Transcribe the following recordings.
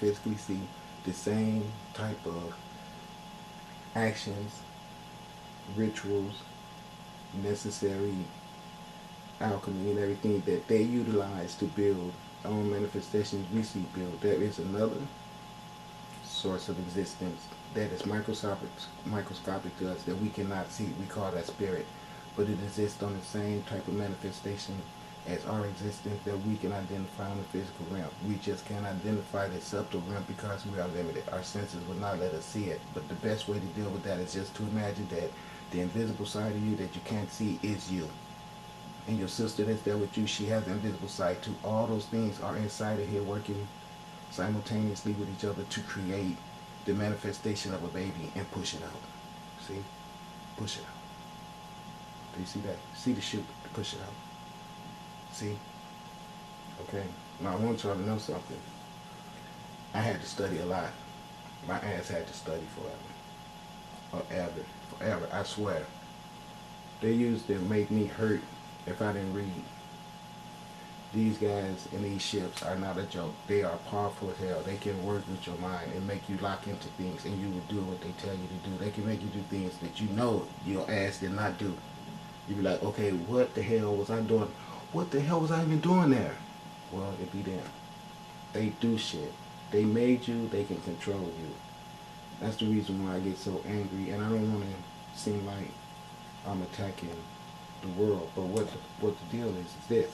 physically see the same type of actions, rituals, necessary alchemy, and everything that they utilize to build our own manifestations we see built. There is another source of existence that is microscopic to us that we cannot see. We call that spirit, but it exists on the same type of manifestation as our existence that we can identify on the physical realm. We just can't identify the subtle realm because we are limited. Our senses will not let us see it. But the best way to deal with that is just to imagine that the invisible side of you that you can't see is you. And your sister that's there with you, she has the invisible side too. All those things are inside of here working simultaneously with each other to create the manifestation of a baby and push it out. See? Push it out. Do you see that? See the shoot, push it out. See? Okay. Now I want y'all to know something. I had to study a lot. My ass had to study forever. I swear. They used to make me hurt if I didn't read. These guys in these ships are not a joke. They are powerful as hell. They can work with your mind and make you lock into things and you will do what they tell you to do. They can make you do things that you know your ass did not do. You be like, okay, what the hell was I doing? What the hell was I even doing there? Well, it be them. They do shit. They made you, they can control you. That's the reason why I get so angry, and I don't want to seem like I'm attacking the world. But what the deal is this.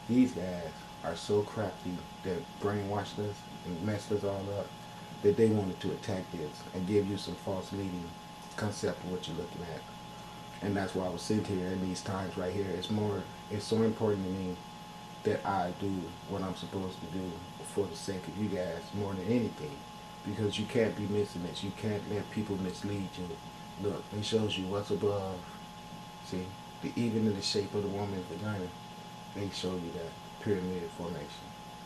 These guys are so crafty that brainwashed us and messed us all up that they wanted to attack this and give you some false leading concept of what you're looking at. And that's why I was sitting here in these times right here. It's so important to me that I do what I'm supposed to do for the sake of you guys more than anything. Because you can't be missing this. You can't let people mislead you. Look, it shows you what's above. See, even in the shape of the woman's vagina, they show you that pyramid formation,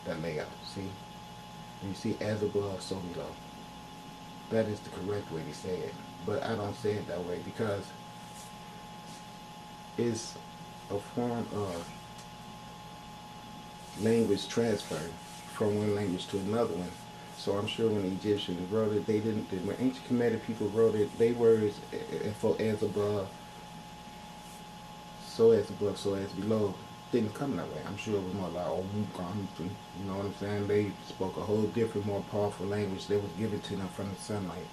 that layout. See? And you see, as above, so below. That is the correct way to say it. But I don't say it that way because it's a form of language transfer from one language to another one. So I'm sure when the Egyptians wrote it, when ancient Kemetic people wrote it, they words for as above, so as below, didn't come that way. I'm sure it was more like, oh, you know what I'm saying? They spoke a whole different, more powerful language that was given to them from the sunlight.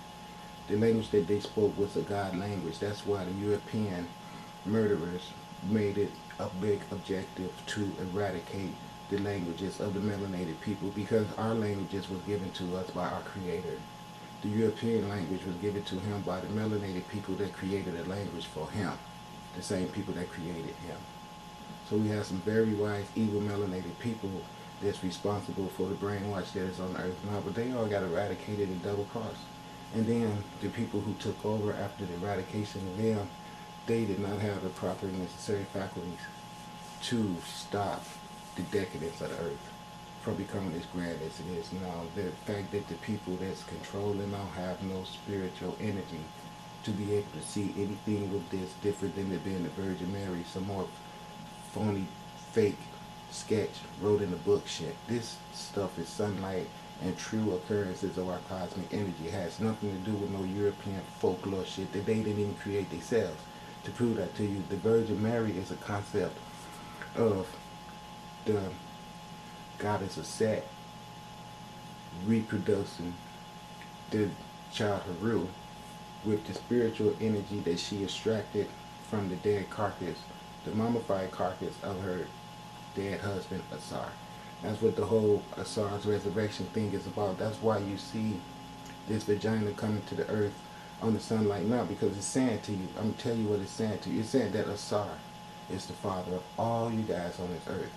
The language that they spoke was a God language. That's why the European murderers made it a big objective to eradicate the languages of the melanated people, because our languages was given to us by our Creator. The European language was given to him by the melanated people that created a language for him, the same people that created him. So we have some very wise, evil melanated people that's responsible for the brainwash that is on earth now, but they all got eradicated and double-crossed. And then the people who took over after the eradication of them, they did not have the proper necessary faculties to stop the decadence of the earth from becoming as grand as it is now. The fact that the people that's controlling now have no spiritual energy to be able to see anything with this different than it being the Virgin Mary, some more phony, fake sketch wrote in the book shit. This stuff is sunlight and true occurrences of our cosmic energy. It has nothing to do with no European folklore shit that they didn't even create themselves. To prove that to you, the Virgin Mary is a concept of the goddess of Set reproducing the child Haru with the spiritual energy that she extracted from the dead carcass, the mummified carcass of her dead husband Asar. That's what the whole Asar's resurrection thing is about. That's why you see this vagina coming to the earth on the sunlight now, because it's saying to you, I'm going to tell you what it's saying to you. It's saying that Asar is the father of all you guys on this earth.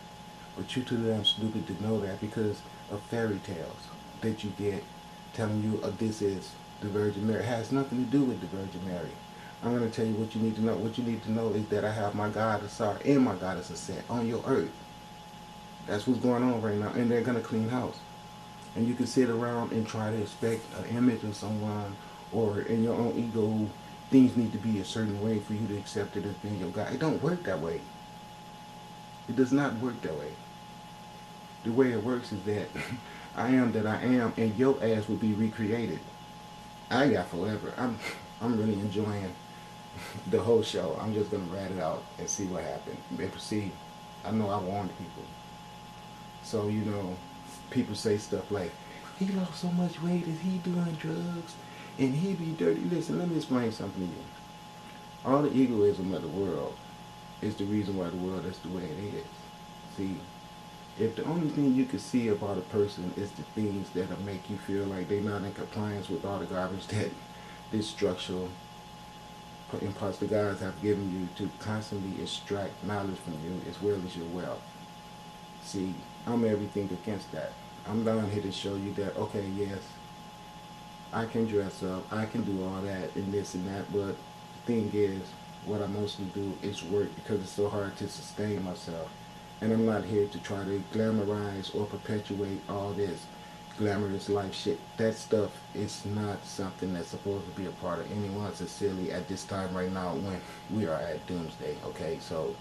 But you're too damn stupid to know that because of fairy tales that you get telling you this is the Virgin Mary. It has nothing to do with the Virgin Mary. I'm going to tell you what you need to know. What you need to know is that I have my God Asar and my goddess Aset on your earth. That's what's going on right now. And they're going to clean house. And you can sit around and try to expect an image of someone, or in your own ego, things need to be a certain way for you to accept it as being your God. It don't work that way. It does not work that way. The way it works is that I am that I am, and your ass will be recreated. I got forever. I'm really enjoying the whole show. I'm just gonna rat it out and see what happens. And proceed. I know I warned people. So, people say stuff like, he lost so much weight, is he doing drugs? And he be dirty. Listen, let me explain something to you. All the egoism of the world is the reason why the world is the way it is. See, if the only thing you can see about a person is the things that'll make you feel like they're not in compliance with all the garbage that this structural imposter guys have given you to constantly extract knowledge from you as well as your wealth. See, I'm everything against that. I'm down here to show you that, okay, yes, I can dress up, I can do all that and this and that, but the thing is, what I mostly do is work because it's so hard to sustain myself. And I'm not here to try to glamorize or perpetuate all this glamorous life shit. That stuff is not something that's supposed to be a part of anyone sincerely at this time right now when we are at doomsday, okay? So,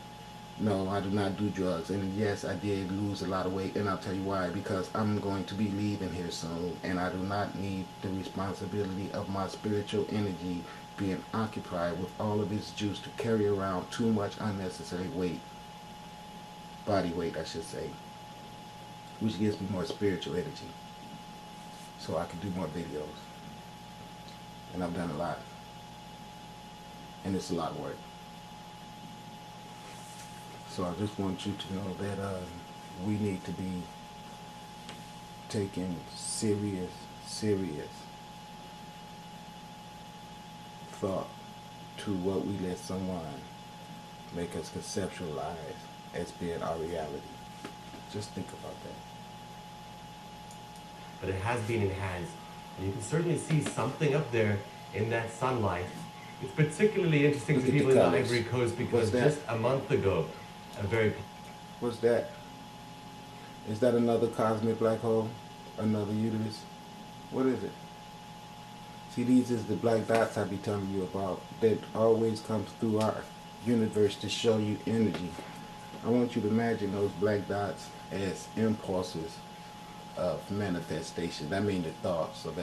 no, I do not do drugs. And yes, I did lose a lot of weight, and I'll tell you why. Because I'm going to be leaving here soon, and I do not need the responsibility of my spiritual energy being occupied with all of this juice to carry around too much unnecessary weight. Body weight, I should say. Which gives me more spiritual energy. So I can do more videos. And I've done a lot. And it's a lot of work. So I just want you to know that we need to be taking serious thought to what we let someone make us conceptualize as being our reality. Just think about that. But it has been enhanced. And you can certainly see something up there in that sunlight. It's particularly interesting to people in the Ivory Coast because just a month ago, a very... What's that? Is that another cosmic black hole? Another Uteris? What is it? See, these is the black dots I be telling you about that always comes through our universe to show you energy. I want you to imagine those black dots as impulses of manifestation. That means the thoughts of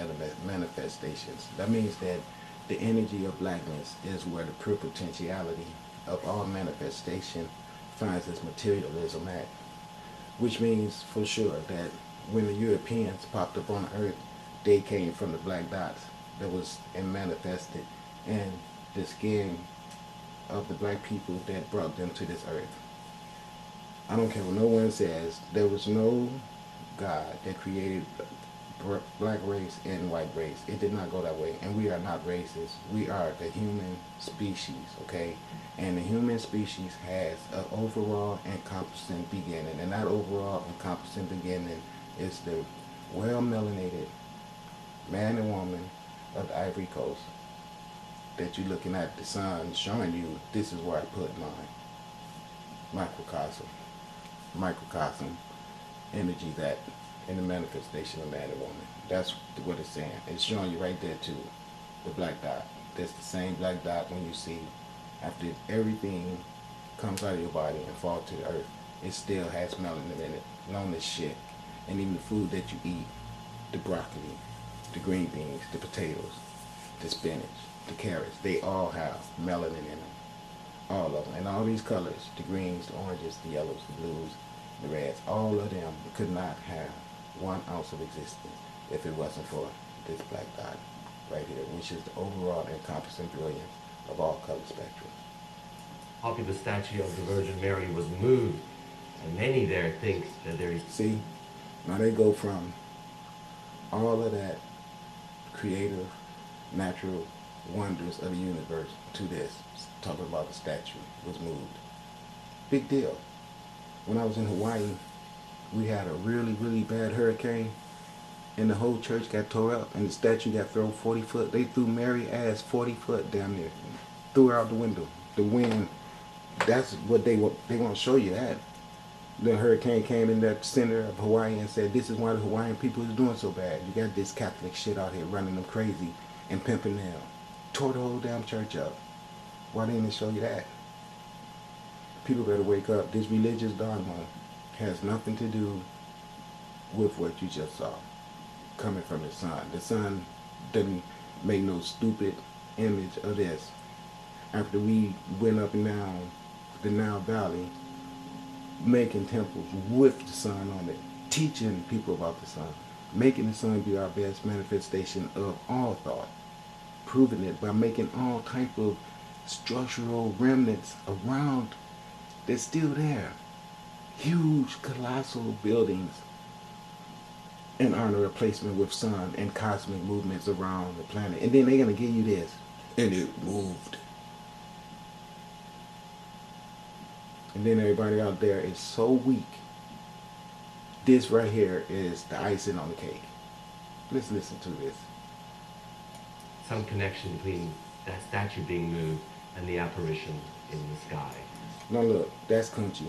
manifestations. That means that the energy of blackness is where the pure potentiality of all manifestation finds its materialism at. Which means for sure that when the Europeans popped up on Earth, they came from the black dots that was manifested in the skin of the black people that brought them to this earth. I don't care what no one says, there was no God that created black race and white race. It did not go that way, and we are not races. We are the human species, okay? And the human species has an overall encompassing beginning, and that overall encompassing beginning is the well-melanated man and woman of the Ivory Coast that you're looking at the sun showing you this is where I put mine. Microcosm energy that in the manifestation of man and woman. That's what it's saying. It's showing you right there too, the black dot. That's the same black dot when you see after everything comes out of your body and falls to the earth, it still has melanin in it, known as shit. And even the food that you eat, the broccoli, the green beans, the potatoes, the spinach, the carrots, they all have melanin in them. All of them. And all these colors, the greens, the oranges, the yellows, the blues, the reds, all of them could not have 1 ounce of existence if it wasn't for this black dot right here, which is the overall encompassing brilliance of all color spectrum. Popular statue of the Virgin Mary was moved, and many there think that there is... See, now they go from all of that creative, natural wonders of the universe to this, talking about the statue was moved. Big deal. When I was in Hawaii, we had a really, really bad hurricane, and the whole church got tore up, and the statue got thrown 40 foot. They threw Mary ass 40 foot down there, threw her out the window. The wind, that's what they want to show you that. The hurricane came in that center of Hawaii and said, this is why the Hawaiian people is doing so bad. You got this Catholic shit out here running them crazy and pimping them. Tore the whole damn church up. Why didn't they show you that? People better wake up. This religious dogma has nothing to do with what you just saw coming from the sun. The sun didn't make no stupid image of this. After we went up and down the Nile Valley, making temples with the sun on it, teaching people about the sun, making the sun be our best manifestation of all thought, proving it by making all type of structural remnants around that's still there. Huge, colossal buildings in honor of placement with sun and cosmic movements around the planet. And then they're going to give you this. And it moved. And then everybody out there is so weak. This right here is the icing on the cake. Let's listen to this. Some connection between that statue being moved and the apparition in the sky. Now look, that's country.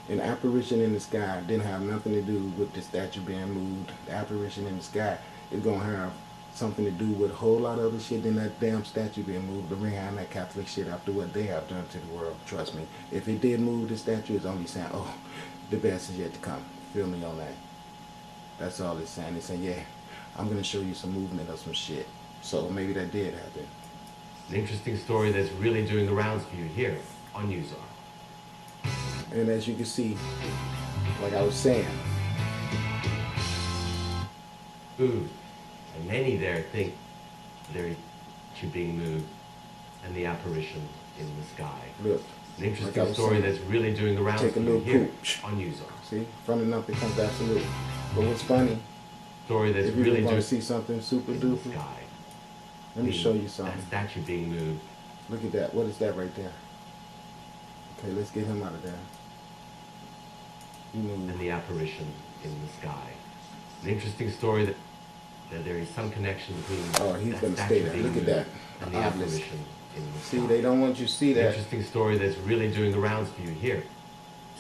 An apparition in the sky didn't have nothing to do with the statue being moved. The apparition in the sky is going to have something to do with a whole lot of other shit than that damn statue being moved behind that Catholic shit after what they have done to the world. Trust me. If it did move the statue, it's only saying, oh, the best is yet to come. Feel me on that. That's all it's saying. It's saying, yeah, I'm going to show you some movement of some shit. So maybe that did happen. An interesting story that's really doing the rounds for you here on Uzar. And as you can see, like I was saying, and many there think they're being moved and the apparition in the sky. Look, an interesting like story saying, that's really doing the rounds take a little here poop on Uzar. See, from the nothing comes absolute. But what's funny, story that's if you really want to see something super duper, let me show you something. That statue being moved. Look at that. What is that right there? Okay, let's get him out of there. And the apparition in the sky. An interesting story that there is some connection between he's going to stay there. Look at that. And the apparition in the sky. See, they don't want you to see that. An interesting story that's really doing the rounds for you here.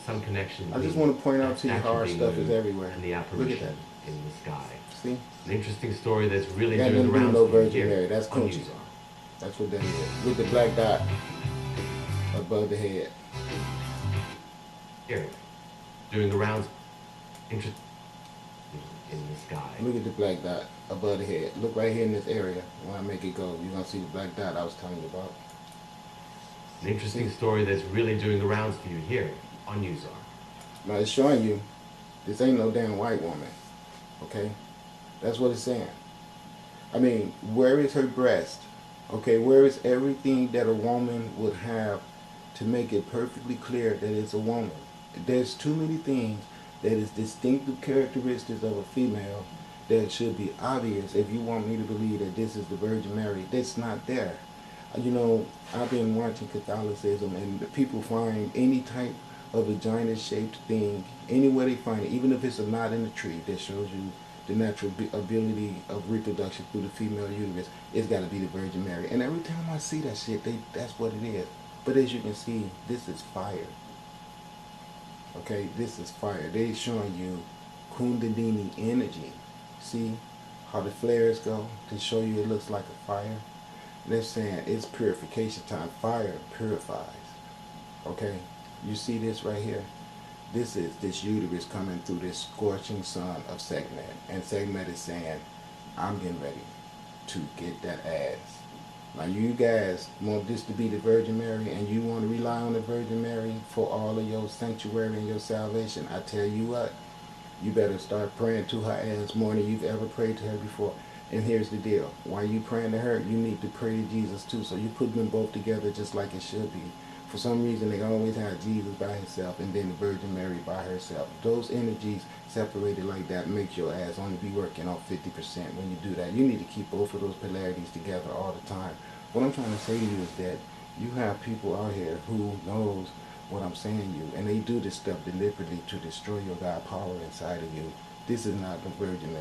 Some connection between I just want to point out to you how our stuff is everywhere. And the apparition in the sky. See? An interesting story that's really doing the rounds no for you Virgin here. Mary. That's country. That's what that is. With the black dot above the head. Here. Doing the rounds in the sky. Look at the black dot above the head. Look right here in this area. When I make it go, you're going to see the black dot I was telling you about. An interesting story that's really doing the rounds for you here on Uzar. Now it's showing you this ain't no damn white woman. Okay? That's what it's saying. I mean, where is her breast? Okay, where is everything that a woman would have to make it perfectly clear that it's a woman? There's too many things that is distinctive characteristics of a female that should be obvious if you want me to believe that this is the Virgin Mary. That's not there. You know, I've been watching Catholicism, and the people find any type of vagina-shaped thing, anywhere they find it, even if it's a knot in a tree that shows you the natural ability of reproduction through the female uterus, it's got to be the Virgin Mary. And every time I see that shit, that's what it is. But as you can see, this is fire. Okay, this is fire. They're showing you Kundalini energy. See how the flares go to show you it looks like a fire? They're saying it's purification time. Fire purifies. Okay, you see this right here? This is this uterus coming through this scorching sun of Sekhmet. And Sekhmet is saying, I'm getting ready to get that ass. Now you guys want this to be the Virgin Mary, and you want to rely on the Virgin Mary for all of your sanctuary and your salvation. I tell you what, you better start praying to her ass more than you've ever prayed to her before. And here's the deal. While you praying to her, you need to pray to Jesus too. So you put them both together just like it should be. For some reason, they always have Jesus by himself and then the Virgin Mary by herself. Those energies separated like that makes your ass only be working on 50% when you do that. You need to keep both of those polarities together all the time. What I'm trying to say to you is that you have people out here who knows what I'm saying to you, and they do this stuff deliberately to destroy your God power inside of you. This is not the Virgin Mary.